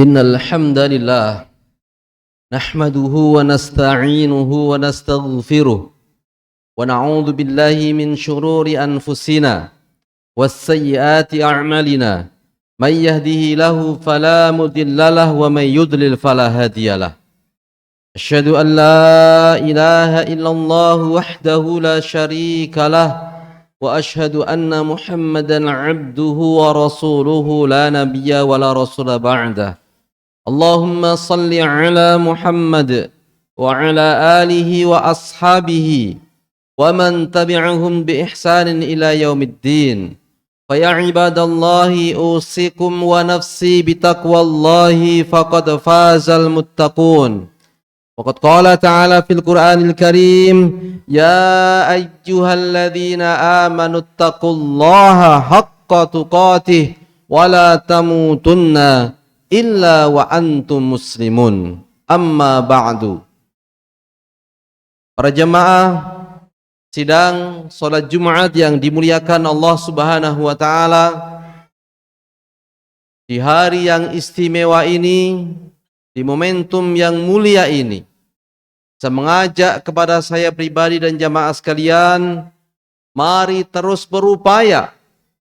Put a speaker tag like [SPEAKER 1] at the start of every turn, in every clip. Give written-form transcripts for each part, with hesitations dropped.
[SPEAKER 1] Innal hamdalillah nahmaduhu wa nasta'inuhu wa nastaghfiruh wa na'udzu billahi min shururi anfusina was sayyiati a'malina may yahdihillahu fala mudilla lahu wa may yudlil fala hadiyalah. Asyhadu an la ilaha illallah wahdahu la syarika lah wa asyhadu anna Muhammadan 'abduhu wa rasuluhu la nabiyya wa la rasula ba'dah. Allahumma salli ala Muhammad wa ala alihi wa ashabihi wa man tabi'ahum bi ihsanin ila yaumiddin. Fa ya ibadallahi usikum wa nafsi bi taqwallahi faqad fazal muttaqun. Waqad qala ta'ala fil Qur'anil Karim, ya ayyuhalladzina amanu taqullaha haqqa tuqatih wa la tamutunna illa wa antum muslimun. Amma ba'du. Para jemaah sidang salat Jumat yang dimuliakan Allah Subhanahu wa taala, di hari yang istimewa ini, di momentum yang mulia ini, saya mengajak kepada saya pribadi dan jamaah sekalian, mari terus berupaya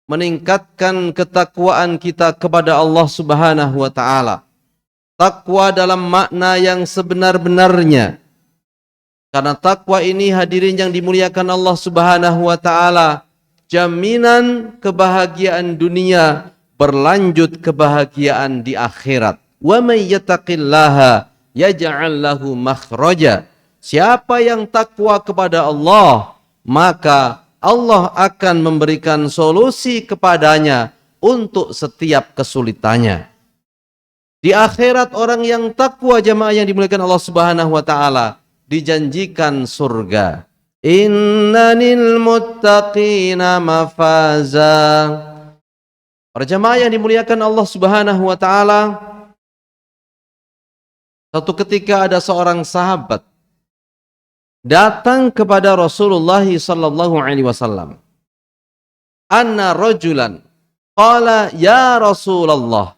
[SPEAKER 1] meningkatkan ketakwaan kita kepada Allah Subhanahu wa taala. Takwa dalam makna yang sebenar-benarnya. Karena takwa ini hadirin yang dimuliakan Allah Subhanahu wa taala, jaminan kebahagiaan dunia berlanjut kebahagiaan di akhirat. Wa may yattaqillaha yaj'al lahu makhraja. Siapa yang takwa kepada Allah, maka Allah akan memberikan solusi kepadanya untuk setiap kesulitannya. Di akhirat orang yang takwa, jemaah yang dimuliakan Allah Subhanahu wa taala, dijanjikan surga. Innanil muttaqina mafaza. Para jemaah yang dimuliakan Allah Subhanahu wa taala, satu ketika ada seorang sahabat datang kepada Rasulullah sallallahu alaihi wasallam. Anna rajulan qala ya Rasulullah.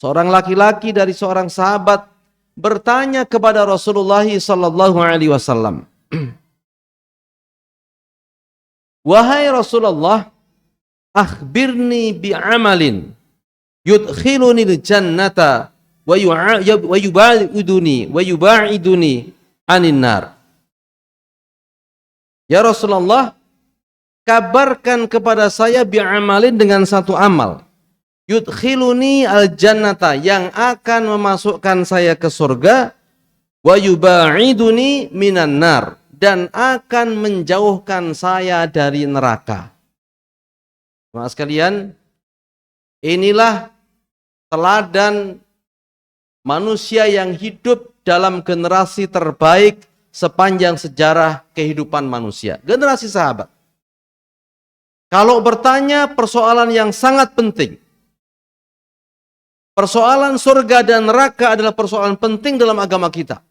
[SPEAKER 1] Seorang laki-laki dari seorang sahabat bertanya kepada Rasulullah sallallahu alaihi wasallam. Wahai Rasulullah, akhbirni bi'amalin yudkhiluni al-jannata wa yubaiduni anin nar. Ya Rasulullah, kabarkan kepada saya bi'amalin dengan satu amal. Yudkhiluni al-jannata, yang akan memasukkan saya ke surga. Wa yubaiduni minan nar, dan akan menjauhkan saya dari neraka. Teman-teman sekalian, inilah teladan manusia yang hidup dalam generasi terbaik sepanjang sejarah kehidupan manusia. Generasi sahabat. Kalau bertanya persoalan yang sangat penting, persoalan surga dan neraka adalah persoalan penting dalam agama kita.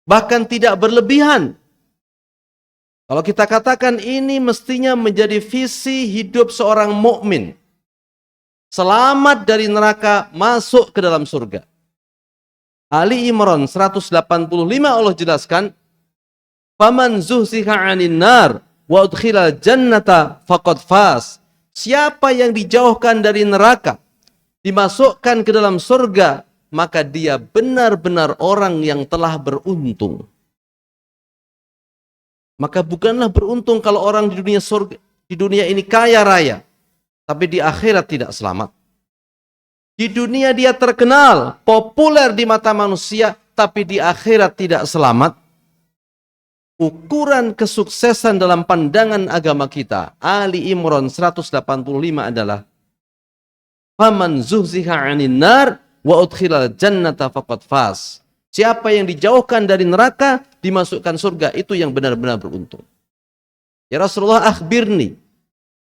[SPEAKER 1] Bahkan tidak berlebihan. Kalau kita katakan ini mestinya menjadi visi hidup seorang mukmin. Selamat dari neraka, masuk ke dalam surga. Ali Imran 185 Allah jelaskan, faman zuhziha 'anil nar wa udkhilal jannata faqad faz. Siapa yang dijauhkan dari neraka, dimasukkan ke dalam surga, maka dia benar-benar orang yang telah beruntung. Maka bukanlah beruntung kalau orang di dunia surga, di dunia ini kaya raya, tapi di akhirat tidak selamat. Di dunia dia terkenal, populer di mata manusia, tapi di akhirat tidak selamat. Ukuran kesuksesan dalam pandangan agama kita, Ali Imran 185 adalah faman zuhziha 'anil nar wa udkhilal jannata faqad faz. Siapa yang dijauhkan dari neraka, dimasukkan surga, itu yang benar-benar beruntung. Ya Rasulullah, akhbirni,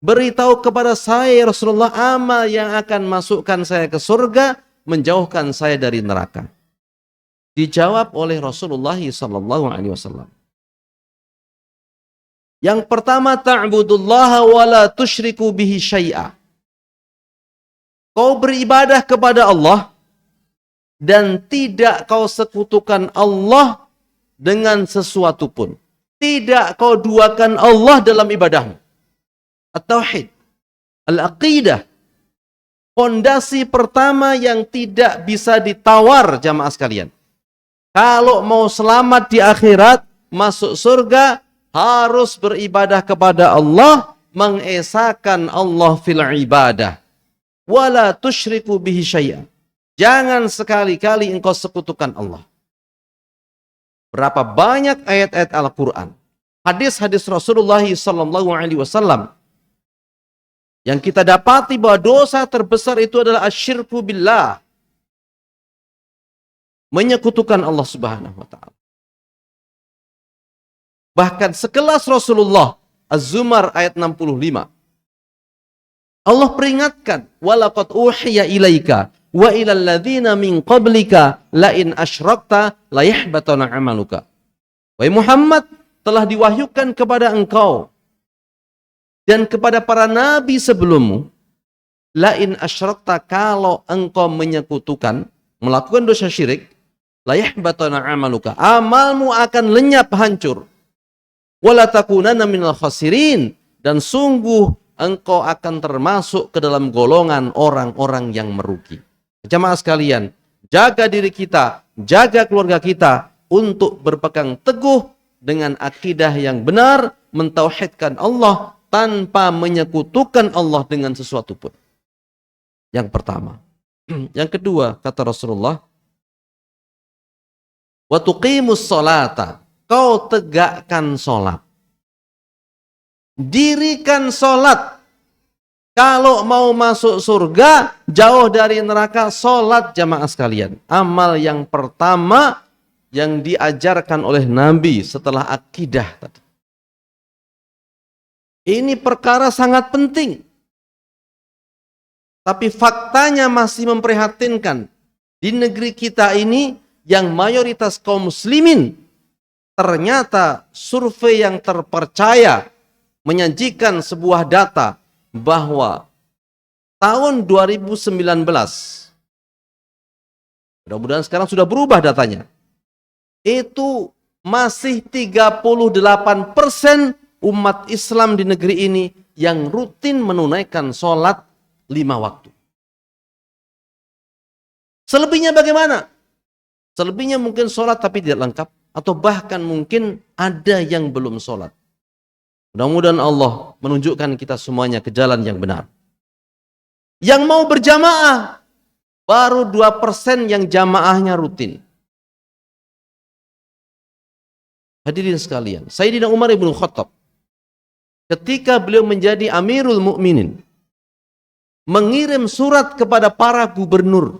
[SPEAKER 1] beritahu kepada saya ya Rasulullah, amal yang akan masukkan saya ke surga, menjauhkan saya dari neraka. Dijawab oleh Rasulullah sallallahu alaihi wasallam. Yang pertama, ta'budullaha wa la tusyriku bihi syai'a. kau beribadah kepada Allah dan tidak kau sekutukan Allah dengan sesuatu pun. Tidak kau duakan Allah dalam ibadahmu. At-tauhid, al-aqidah, fondasi pertama yang tidak bisa ditawar jamaah sekalian. Kalau mau selamat di akhirat, masuk surga, harus beribadah kepada Allah, mengesahkan Allah fil ibadah. Wala tusyriku bihi syai'an. Jangan sekali-kali engkau sekutukan Allah. Berapa banyak ayat-ayat Al-Quran, hadis-hadis Rasulullah SAW yang kita dapati bahwa dosa terbesar itu adalah asyirku billah, menyekutukan Allah Subhanahu wa taala. Bahkan sekelas Rasulullah, Az-Zumar ayat 65. Allah peringatkan, walaqad uhiya ilaika wa ilal ladzina min qablika la in asyrakta la yahbatana 'amaluka. Wahai Muhammad, telah diwahyukan kepada engkau dan kepada para nabi sebelummu, la in asyrakta, kalau engkau menyekutukan, melakukan dosa syirik, la yahbatana 'amaluka, amalmu akan lenyap hancur. Wala takunanna minal khasirin, dan sungguh engkau akan termasuk ke dalam golongan orang-orang yang merugi. Jamaah sekalian, jaga diri kita, jaga keluarga kita untuk berpegang teguh dengan akidah yang benar, mentauhidkan Allah tanpa menyekutukan Allah dengan sesuatu pun. Yang pertama. Yang kedua, kata Rasulullah, wa tuqimus sholata, kau tegakkan sholat. Dirikan sholat. Kalau mau masuk surga, jauh dari neraka, sholat jamaah sekalian. Amal yang pertama yang diajarkan oleh Nabi setelah akidah tadi. Ini perkara sangat penting. Tapi faktanya masih memprihatinkan. Di negeri kita ini yang mayoritas kaum muslimin, ternyata survei yang terpercaya menyajikan sebuah data bahwa tahun 2019, mudah-mudahan sekarang sudah berubah datanya, itu masih 38% umat Islam di negeri ini yang rutin menunaikan sholat 5 waktu. Selebihnya bagaimana? Selebihnya mungkin sholat tapi tidak lengkap, atau bahkan mungkin ada yang belum sholat. Mudah-mudahan Allah menunjukkan kita semuanya ke jalan yang benar. Yang mau berjamaah, baru 2% yang jamaahnya rutin. Hadirin sekalian, Sayyidina Umar ibn Khattab, ketika beliau menjadi Amirul Mukminin, mengirim surat kepada para gubernur.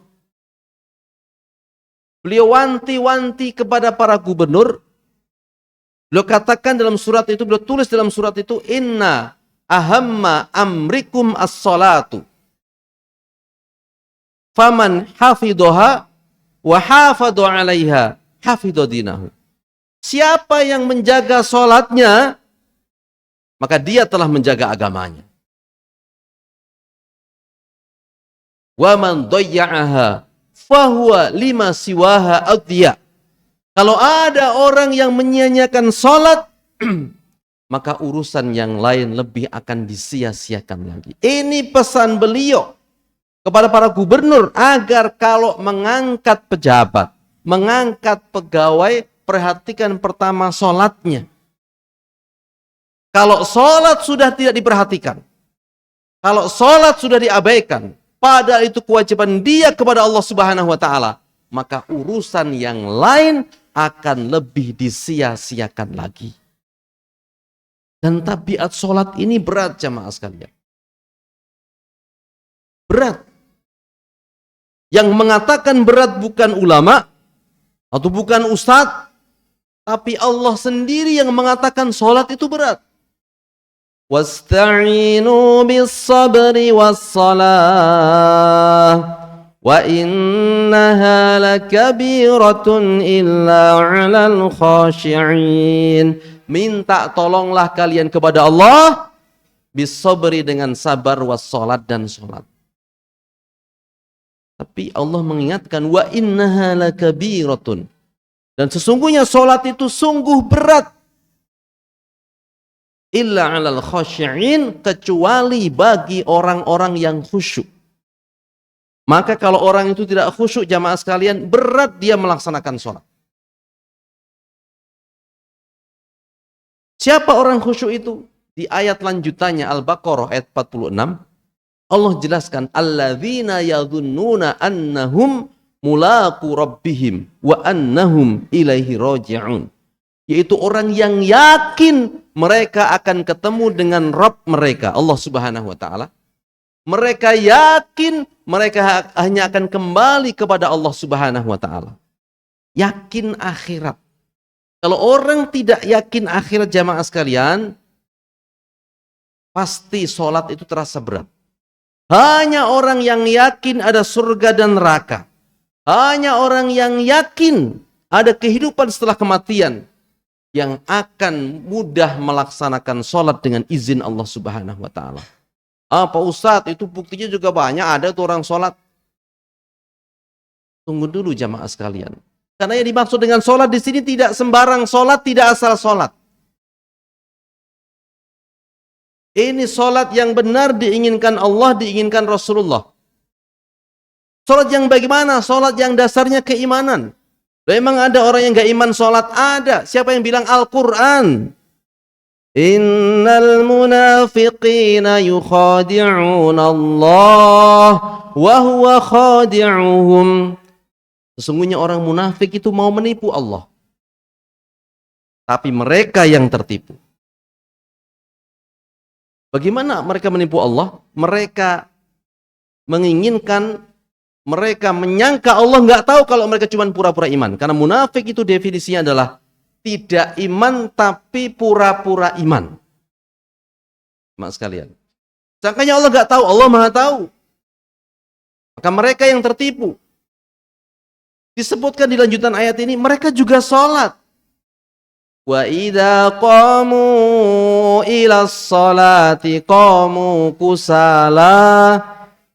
[SPEAKER 1] Beliau wanti-wanti kepada para gubernur. Beliau katakan dalam surat itu, beliau tulis dalam surat itu, inna ahamma amrikum as-salatu. Faman hafidhoha wa hafadho alaiha hafidho dinahu. Siapa yang menjaga salatnya, maka dia telah menjaga agamanya. Wa man dhayya'aha fahuwa lima siwaha adhiya. Kalau ada orang yang menyia-nyiakan salat, maka urusan yang lain lebih akan disia-siakan lagi. Ini pesan beliau kepada para gubernur, agar kalau mengangkat pejabat, mengangkat pegawai, perhatikan pertama salatnya. Kalau salat sudah tidak diperhatikan, kalau salat sudah diabaikan, padahal itu kewajiban dia kepada Allah Subhanahu wa taala, maka urusan yang lain akan lebih disia-siakan lagi. Dan tabiat sholat ini berat jamaah sekalian. Berat. Yang mengatakan berat bukan ulama atau bukan ustadz, tapi Allah sendiri yang mengatakan sholat itu berat. Wasta'inu bis sabri was salah. Wa innaha lakabiratun illa 'alal khashi'in. Minta tolonglah kalian kepada Allah bisabri, dengan sabar, was salat, dan salat. Tapi Allah mengingatkan, wa innaha lakabiratun. Dan sesungguhnya solat itu sungguh berat. Illa 'alal khasyi'in, kecuali bagi orang-orang yang khusyuk. Maka kalau orang itu tidak khusyuk, jamaah sekalian, berat dia melaksanakan sholat. Siapa orang khusyuk itu? Di ayat lanjutannya Al-Baqarah ayat 46, Allah jelaskan, alladzina yadhunnuna annahum mulaqu rabbihim wa annahum ilaihi raji'un. Yaitu orang yang yakin mereka akan ketemu dengan Rabb mereka, Allah Subhanahu wa taala. Mereka yakin mereka hanya akan kembali kepada Allah Subhanahu wa taala. Yakin akhirat. Kalau orang tidak yakin akhirat, jamaah sekalian, pasti sholat itu terasa berat. Hanya orang yang yakin ada surga dan neraka, hanya orang yang yakin ada kehidupan setelah kematian, yang akan mudah melaksanakan sholat dengan izin Allah Subhanahu wa taala. Pak Ustadz, itu buktinya juga banyak, ada tuh orang sholat. Tunggu dulu jamaah sekalian. Karena yang dimaksud dengan sholat di sini tidak sembarang sholat, tidak asal sholat. Ini sholat yang benar diinginkan Allah, diinginkan Rasulullah. Sholat yang bagaimana? Sholat yang dasarnya keimanan. Memang ada orang yang gak iman sholat? Ada. Siapa yang bilang? Al-Quran. Innal munafiqina yukhadi'una Allah wa huwa khadi'uhum. Sesungguhnya orang munafik itu mau menipu Allah, tapi mereka yang tertipu. Bagaimana mereka menipu Allah? Mereka menginginkan, mereka menyangka Allah nggak tahu kalau mereka cuma pura-pura iman. Karena munafik itu definisinya adalah tidak iman tapi pura-pura iman. Maaf sekalian. Sangkanya Allah nggak tahu, Allah Maha tahu. Maka mereka yang tertipu. Disebutkan di lanjutan ayat ini, mereka juga sholat. Wa idza qamu ilas sholati qamu kusala.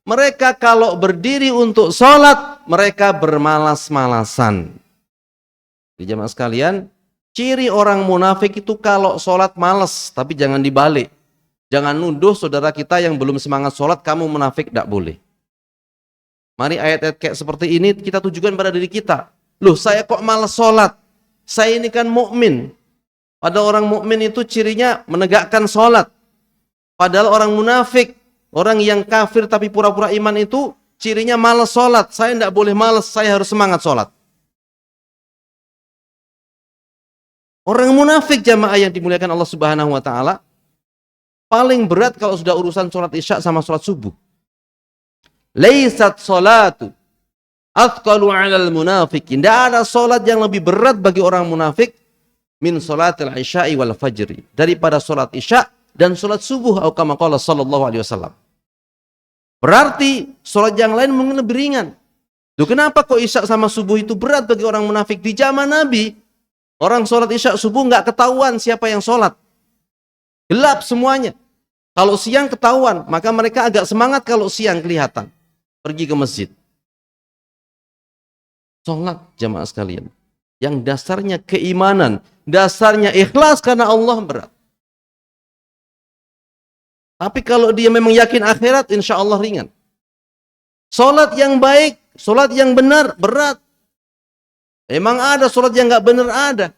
[SPEAKER 1] Mereka kalau berdiri untuk sholat, mereka bermalas-malasan. Di jamaah sekalian, ciri orang munafik itu kalau sholat malas, tapi jangan dibalik. Jangan nuduh saudara kita yang belum semangat sholat, kamu munafik, tidak boleh. Mari ayat-ayat kayak seperti ini kita tujukan pada diri kita. Loh, saya kok malas sholat? Saya ini kan mukmin. Padahal orang mukmin itu cirinya menegakkan sholat. Padahal orang munafik, orang yang kafir tapi pura-pura iman itu cirinya malas sholat. Saya tidak boleh malas, saya harus semangat sholat. Orang munafik jamaah yang dimuliakan Allah Subhanahu wa taala, paling berat kalau sudah urusan sholat isya sama sholat subuh. Laisat sholatu athqalu 'alal munafiqin. Tidak ada sholat yang lebih berat bagi orang munafik min sholatil isya'i wal fajri, daripada sholat isya dan sholat subuh, atau kama qala sallallahu alaihi wasallam. Berarti sholat yang lain mungkin lebih ringan. Loh, kenapa kok isya sama subuh itu berat bagi orang munafik? Di zaman Nabi, orang sholat isya subuh nggak ketahuan siapa yang sholat. Gelap semuanya. Kalau siang ketahuan, maka mereka agak semangat kalau siang kelihatan. Pergi ke masjid. Sholat jamaah sekalian, yang dasarnya keimanan, dasarnya ikhlas karena Allah, berat. Tapi kalau dia memang yakin akhirat, insya Allah ringan. Sholat yang baik, sholat yang benar, berat. Emang ada sholat yang gak benar? Ada.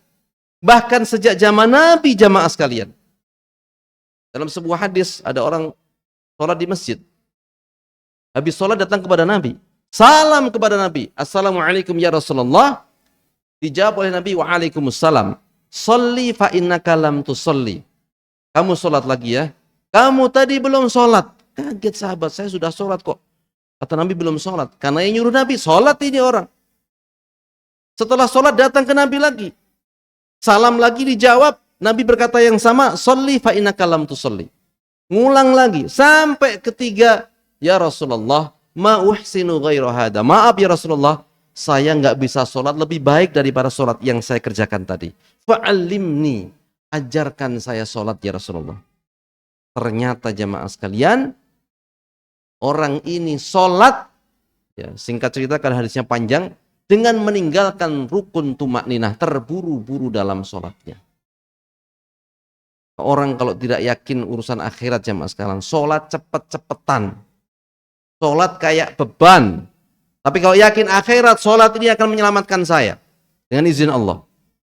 [SPEAKER 1] Bahkan sejak zaman Nabi jamaah sekalian. Dalam sebuah hadis, ada orang sholat di masjid. Habis sholat datang kepada Nabi. Salam kepada Nabi. Assalamualaikum ya Rasulullah. Dijawab oleh Nabi, waalaikumsalam. Sholli fa innaka lam tusolli. Kamu sholat lagi ya. Kamu tadi belum sholat. Kaget sahabat, saya sudah sholat kok. Kata Nabi belum sholat. Karena yang nyuruh Nabi, sholat ini orang. Setelah sholat datang ke Nabi lagi. Salam lagi dijawab. Nabi berkata yang sama, sholli fa innaka lam tusolli. Ngulang lagi. Sampai ketiga, ya Rasulullah, ma uhsinu ghairu hada. Maaf ya Rasulullah, saya nggak bisa sholat lebih baik daripada sholat yang saya kerjakan tadi. Fa'allimni, ajarkan saya sholat ya Rasulullah. Ternyata jamaah sekalian, orang ini sholat Ya, singkat cerita karena hadisnya panjang, dengan meninggalkan rukun tumakninah, terburu-buru dalam sholatnya. Orang kalau tidak yakin urusan akhirat jamaah sekalian, sholat cepet-cepetan, sholat kayak beban. Tapi kalau yakin akhirat, sholat ini akan menyelamatkan saya dengan izin Allah.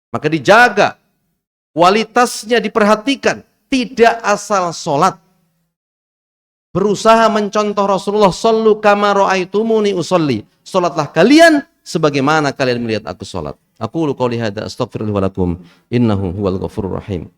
[SPEAKER 1] Maka dijaga, kualitasnya diperhatikan, tidak asal sholat. Berusaha mencontoh Rasulullah, sallu kama ra'aitumuni usolli. Sholatlah kalian sebagaimana kalian melihat aku sholat. Aqulu qouli hadza astaghfirullah wa lakum innahu huwal ghafurur rahim.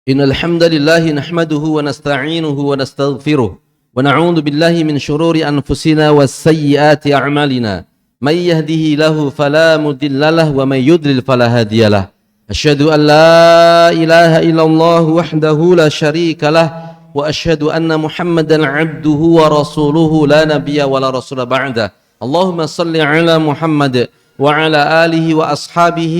[SPEAKER 1] إن الحمد لله نحمده ونستعينه ونستغفره ونعوذ بالله من شرور أنفسنا والسيئات أعمالنا من يهده له فلا مضل له ومن يضلل فلا هادي له أشهد أن لا إله إلا الله وحده لا شريك له وأشهد أن محمدا عبده ورسوله لا نبي ولا رسول بعده اللهم صل على محمد وعلى آله وأصحابه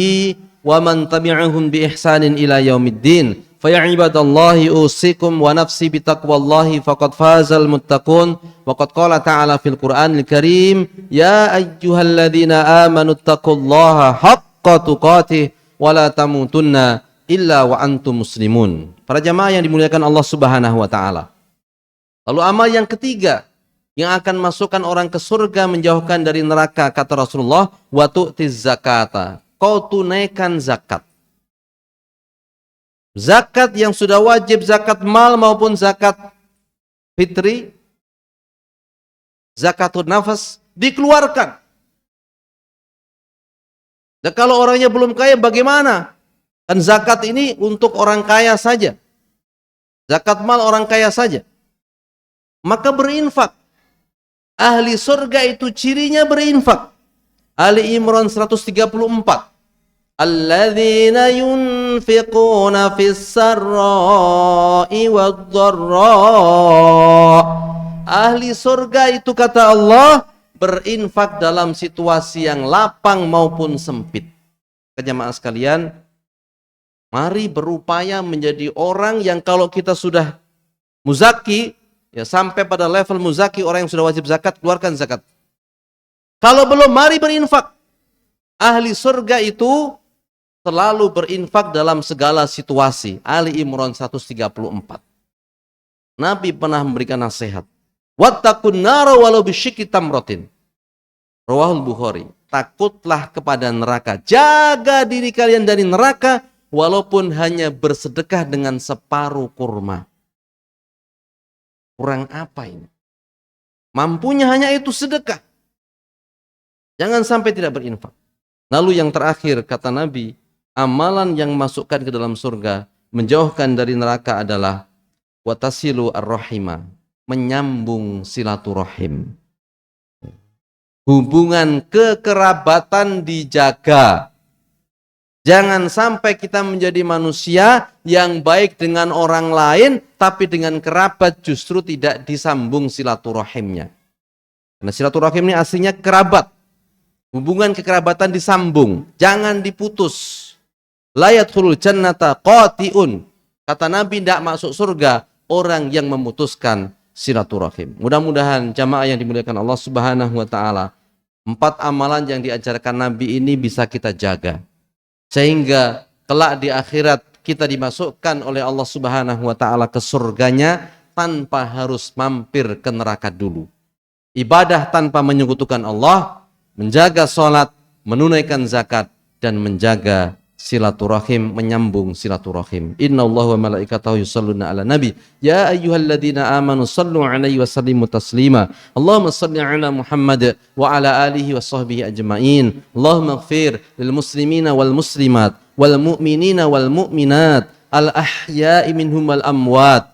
[SPEAKER 1] ومن تبعهم بإحسان إلى يوم الدين فيا عباد الله أوصيكم ونفسي بتقوى الله فقد فاز المتقون وقد قال تعالى في القرآن الكريم يا أيها الذين آمنوا اتقوا الله حق تقاته ولا تموتن إلا وأنتم مسلمون. Para jamaah yang dimuliakan Allah Subhanahu wa taala. Lalu amal yang ketiga yang akan masukkan orang ke surga, menjauhkan dari neraka, kata Rasulullah, wa tu'tiz zakata. Kau tunaikan zakat. Zakat yang sudah wajib, zakat mal maupun zakat fitri, zakatun nafas, dikeluarkan. Dan kalau orangnya belum kaya bagaimana? Kan zakat ini untuk orang kaya saja. Zakat mal orang kaya saja. Maka berinfak. Ahli surga itu cirinya berinfak. Ali Imran 134. Alladzina yunfiquna fis sarra'i wad-dharra. Ahli surga itu, kata Allah, berinfak dalam situasi yang lapang maupun sempit. Jemaah sekalian, mari berupaya menjadi orang yang kalau kita sudah muzaki, ya sampai pada level muzaki, orang yang sudah wajib zakat, keluarkan zakat. Kalau belum, mari berinfak. Ahli surga itu selalu berinfak dalam segala situasi. Ali Imran 134. Nabi pernah memberikan nasihat. Wattaqun nara walau bisyikki tamratin. Rawahul Bukhari. Takutlah kepada neraka. Jaga diri kalian dari neraka walaupun hanya bersedekah dengan separuh kurma. Kurang apa ini? Mampunya hanya itu, sedekah. Jangan sampai tidak berinfak. Lalu yang terakhir, kata Nabi, amalan yang masukkan ke dalam surga, menjauhkan dari neraka adalah watasilu ar-rahima, menyambung silaturahim. Hubungan kekerabatan dijaga. Jangan sampai kita menjadi manusia yang baik dengan orang lain, tapi dengan kerabat justru tidak disambung silaturahimnya. Karena silaturahim ini aslinya kerabat. Hubungan kekerabatan disambung, jangan diputus. La yadkhulul jannata qati'un. Kata Nabi, tidak masuk surga orang yang memutuskan silaturahim. Mudah-mudahan jamaah yang dimuliakan Allah Subhanahu wa taala, 4 amalan yang diajarkan Nabi ini bisa kita jaga. Sehingga kelak di akhirat kita dimasukkan oleh Allah Subhanahu wa taala ke surganya tanpa harus mampir ke neraka dulu. Ibadah tanpa menyekutukan Allah, menjaga sholat, menunaikan zakat, dan menjaga silaturahim, menyambung silaturahim. Innallaha wa malaikatahu yusholluna 'alan nabi ya ayyuhalladzina amanu shallu 'alaihi wa sallimu taslima. Allahumma shalli 'ala Muhammad wa 'ala alihi wa sahbihi ajma'in. Allahumma ighfir lil muslimina wal muslimat wal mu'minina wal mu'minat al ahya'i minhum wal amwat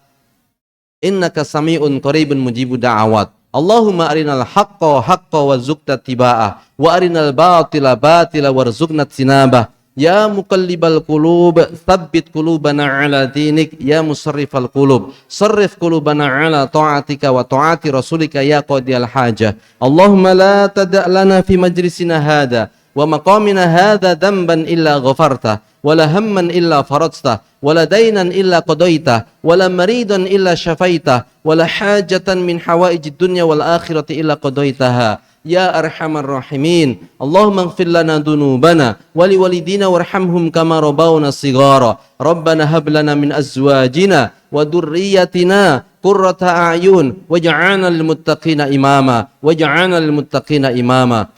[SPEAKER 1] innaka sami'un qaribun mujibud da'awat. Allahumma arinal haqqa haqqa warzuqna tiba'ah wa arinal batila batila warzuqna tinabah. Ya muqallibal qulub, tsabbit qulubana ala dinik. Ya musarrifal qulub, sarrif qulubana ala ta'atika wa ta'ati rasulika ya qadiyal hajah. Allahumma la tada' lana fi majlisina hadha wa maqamina hadha dhanban illa ghafartah, wa la hamman illa faradtah, wa la daynan illa qadaitah, wa la maridan illa syafaitah, wa la hajatan min hawaijid dunya wal akhirati illa qadaitaha. Ya arhamar rahimin. Allahumma ighfir lana dhunubana wa liwalidina warhamhum kama rabawna shighara. Rabbana hab lana min azwajina wa dhurriyyatina qurrata a'yun waj'alna lil muttaqina imama.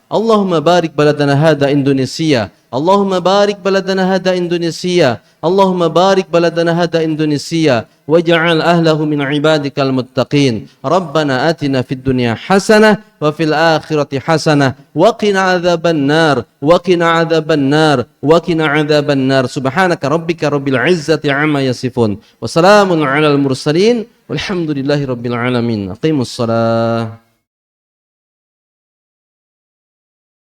[SPEAKER 1] Allahumma barik baladana hada Indonesia. Allahumma barik baladana hada Indonesia. Allahumma barik baladana hada Indonesia waj'al ahlahu min ibadikal muttaqin. Rabbana atina fid dunya hasanah wa fil akhirati hasanah wa qina adzabannar wa qina adzabannar wa qina adzabannar. Subhanaka rabbika rabbil izzati amma yasifun wa salamun alal mursalin walhamdulillahi rabbil alamin. Aqimus shalah.